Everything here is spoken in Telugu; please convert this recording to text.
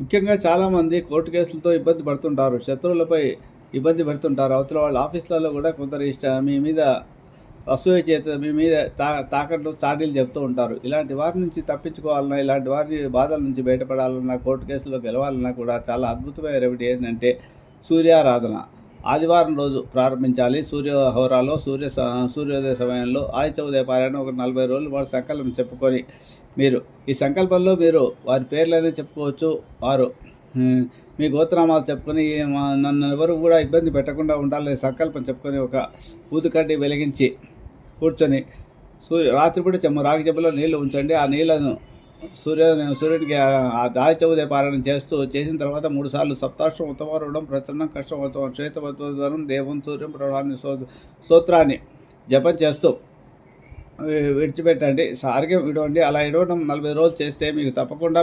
ముఖ్యంగా చాలామంది కోర్టు కేసులతో ఇబ్బంది పడుతుంటారు. శత్రువులపై ఇబ్బంది పెడుతుంటారు. అవతల వాళ్ళ ఆఫీస్‌లలో గూడా కొందరు మీ మీద అసూయ చేత మీ మీద తాకట్టు, చాడీలు చెప్తూ ఉంటారు. ఇలాంటి వారి నుంచి తప్పించుకోవాలన్నా, ఇలాంటి వారి బాధల నుంచి బయటపడాలన్నా, కోర్టు కేసులో గెలవాలన్నా కూడా చాలా అద్భుతమైన రెమెడీ ఏంటంటే సూర్యారాధన. ఆదివారం రోజు ప్రారంభించాలి. హోరాలో సూర్యోదయ సమయంలో ఆదిత్య ఉదయ పారాయణ ఒక 40 రోజులు వారి సంకల్పం చెప్పుకొని మీరు ఈ సంకల్పంలో మీరు వారి పేర్లనే చెప్పుకోవచ్చు. వారు మీ గోత్రనామాలు చెప్పుకొని నన్ను ఎవరు కూడా ఇబ్బంది పెట్టకుండా ఉండాలని సంకల్పం చెప్పుకొని ఒక ఊదుకడ్డి వెలిగించి కూర్చొని రాత్రిపూట రాగి చెంబులో నీళ్లు ఉంచండి. ఆ నీళ్లను సూర్యుడికి ఆదిత్య ఉదయ పారాయణం చేసిన తర్వాత 3 సార్లు సప్తాక్షరం ఉత్తమరుడం ప్రచన్నం కష్టం ఉత్తమం శ్వేతవద్వదనం దేవం సూర్యం ప్రధాని స్తోత్రాన్ని జపం చేస్తూ విడిచిపెట్టండి. ఆరోగ్యం విడవండి. అలా ఇడవడం 40 రోజులు చేస్తే మీకు తప్పకుండా